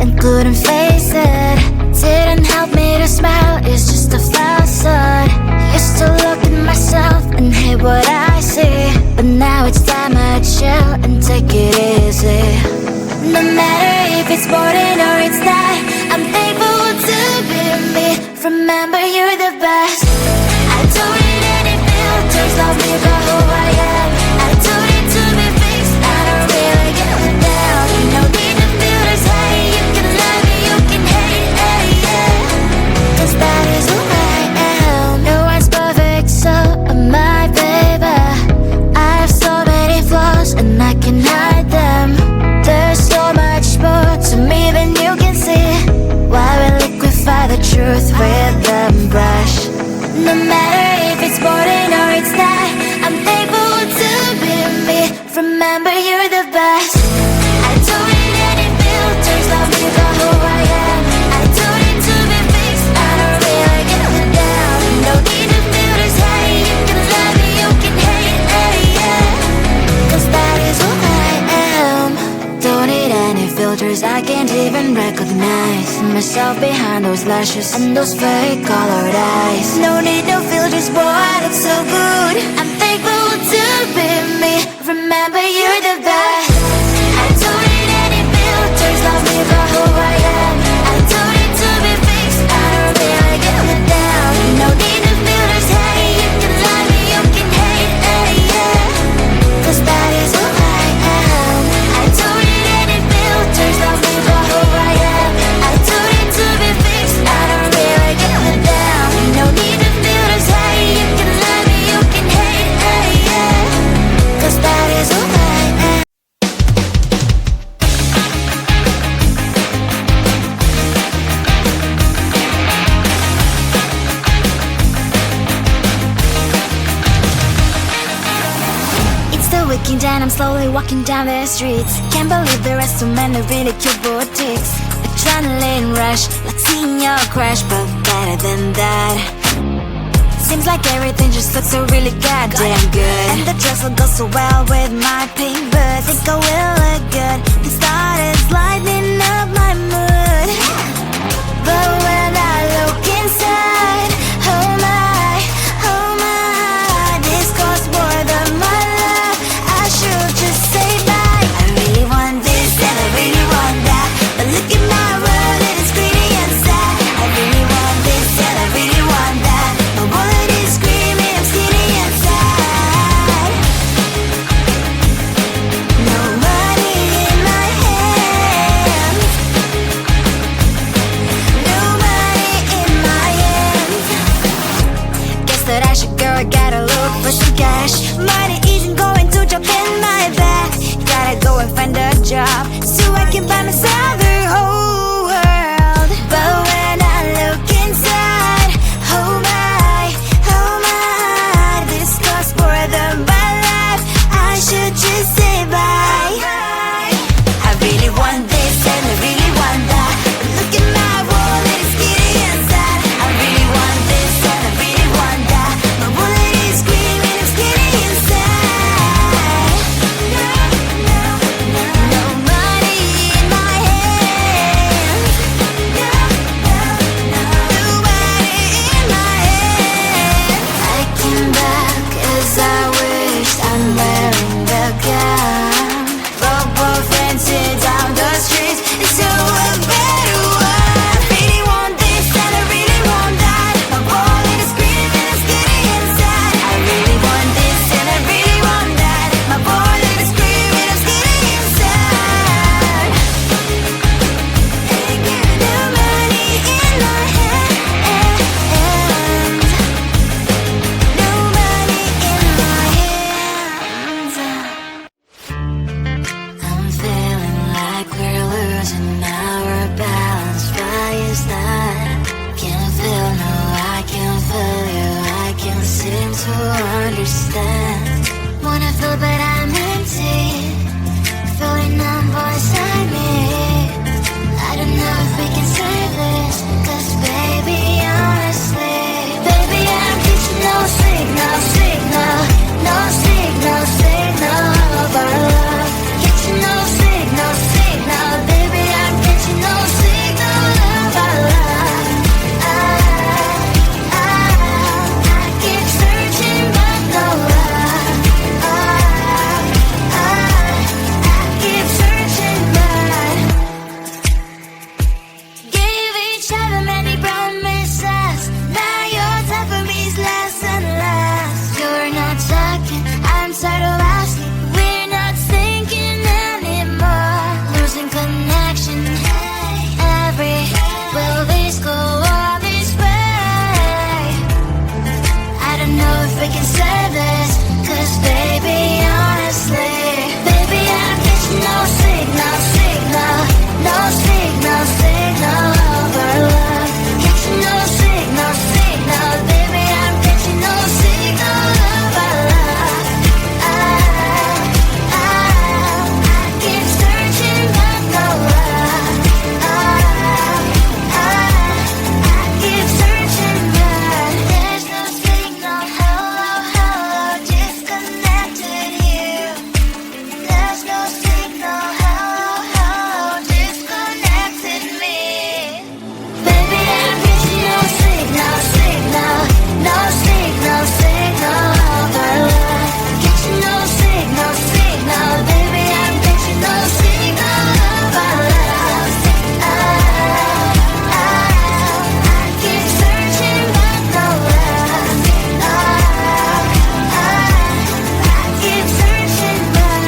and couldn't face it. Didn't help me to smile, it's just a facade. Used to look at myself and hate what I see, but now it's time I chill and take it easy. No matter if it's important or it's not, I'm thankful to be me. Remember, you're the best. I don't need any filters, love me for who I am. I don't need to be fixed, I don't really give a damn. No need to filters, hey, you can love me, you can hate, hey, yeah. Cause that is who I am. No one's perfect, so am I, baby. I have so many flaws and I can hide them. There's so much more to me than you can see. Why we liquefy the truth with a brush? No matter if it's important or it's not, I'm thankful to be me. Remember, you're the best. I don't need any filters, love me for who I am. I don't need to be fixed, I don't really give a damn. No need to filters, hey, you can love me, you can hate, hey, yeah. Cause that is who I am. Don't need any filters, I can't even recognize myself behind those lashes and those fake colored eyes. No need no filters, boy, I look so good. I'm thankful to be me. Remember, you're the best. I don't need any filters, love me for who I am. I don't need to be fixed, I don't really give a damn. No need no filters, hey, you can love me, you can hate, hey, yeah. Cause that is who I am. I don't need any filters, love me for who I am. I don't need to be fixed, I don't really give a damn. No need no filters, hey, you can love me, you can hate, hey, yeah. Cause that is who I am. It's the weekend and I'm slowly walking down the streets. Can't believe there are so many really cute boutiques. Adrenaline rush, like seeing your crush, but better than that. Seems like everything just looks so really goddamn good. And the dress will go so well with my pink boots. Think I will look good and started lighting up my mood. But when I look inside, oh my, this costs more than my love. I should just say bye. I really want this and I really want that, but look at my world and it's pretty and sad. I really want this and I really want that. My wallet is screaming, I'm skinny and sad. No money in my hands. No money in my hands. Guess that I should go, I gotta look for some cash. Money isn't going to jump in my bag. Gotta go and find a job so I can buy myself the whole world. But when I look inside, oh my, this costs more than my life. I should just say bye. I really want this and I really want that, but look at my wallet, it's skinny and sad. I really want this and I really want that. My wallet is screaming, I'm skinny and sad. No money in my hands. No money in my hands. I came back as I wished, I'm wearing the gown. Robo fencing down the streets, it's so a better one. I really want this and I really want that. My wallet is screaming, I'm skinny inside. I really want this and I really want that. My wallet is screaming, I'm skinny inside. No money in my hands. No money in my hands. I'm feeling like we're losing our balance. Why is that? Can't feel, no, I can't feel you. I can't seem to understand. Wanna feel but I'm empty, feeling numb inside me. I don't know if we can save this, cause baby, honestly, baby, I'm getting no signal, no signal of our love. Getting no signal, baby, I'm getting no signal. each other many promises. Now your time for me is less and less. You're not talking, I'm tired of asking. We're not thinking anymore. Losing connection. Will this go on this way? I don't know if we can save this, 'cause baby, honestly, baby, I'm getting no signal, no signal of our love. Getting no signal, baby, I'm getting no signal of our love. I keep searching but no love. I keep searching but there's no signal. Hello, disconnected here. There's no signal. Hello, disconnected me. Baby, I'm getting no signal, no signal of our love. Getting no signal, baby, I'm getting no signal of our love. I keep searching but no love. I keep searching but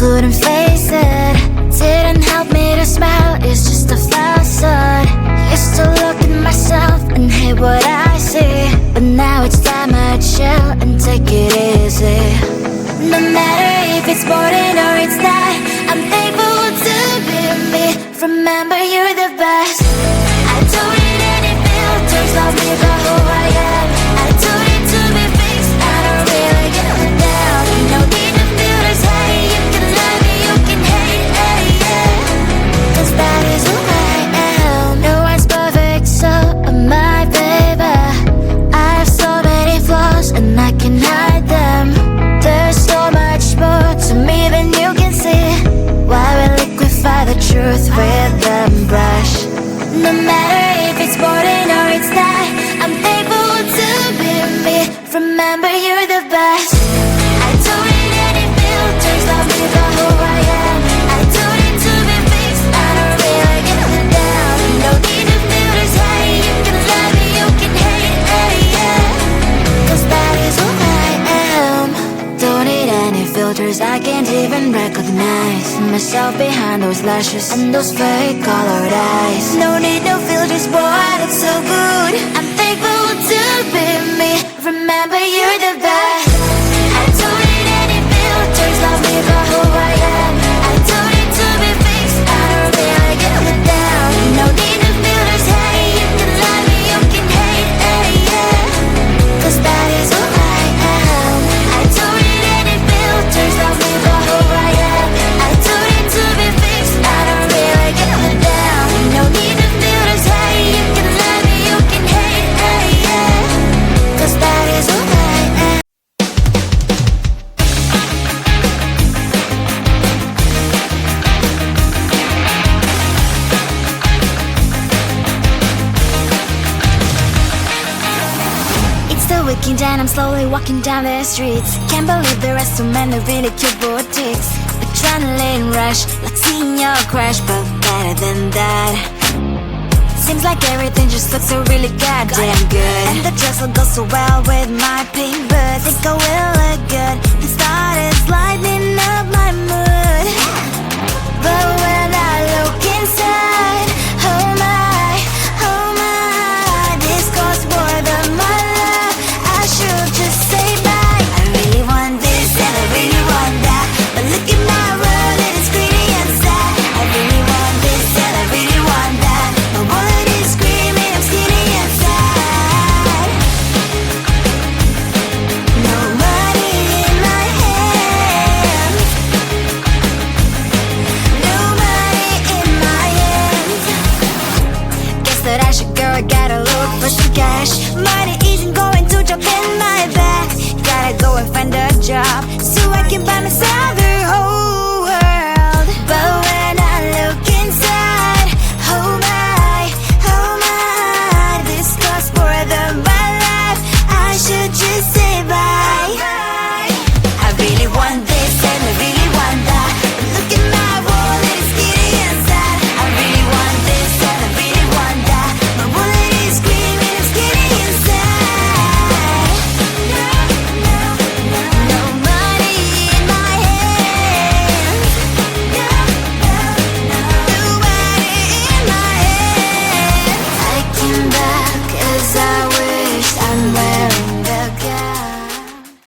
couldn't face it. Didn't help me to smile, it's just a facade. Used to look at myself and hate what I see, but now it's time I chill and take it easy. No matter if it's morning or it's night, I'm thankful to be me. Remember, you're the best. I don't need any filters, love me for who I am. I don't need to be fixed, I don't really give a damn. No need to feel this hate, you can love me, you can hate, yeah. 'Cause that is who I am. No one's perfect, so am I, baby. filters, I can't even recognize myself behind those lashes and those fake colored eyes. No need no filters, boy, I look so good. I'm thankful to be me. Remember, you're the best. I don't need any filters, love me for who I am. I don't need to be fixed, I don't really give a damn. No need no filters, hey, you can love me, you can hate, hey, yeah. Cause that is who I am. I don't need any filters, love me for who I am. I don't need to be fixed, I don't really give a damn. No need no filters, hey, you can love me, you can hate, hey, yeah. Cause that is who I am. It's the weekend and I'm slowly walking down the streets. Can't believe there are so many really cute boutiques. Adrenaline rush, like seeing your crush, but better than that. Seems like everything just looks so really goddamn good. And the dress will go so well with my pink boots. Think I will look good and start as lightning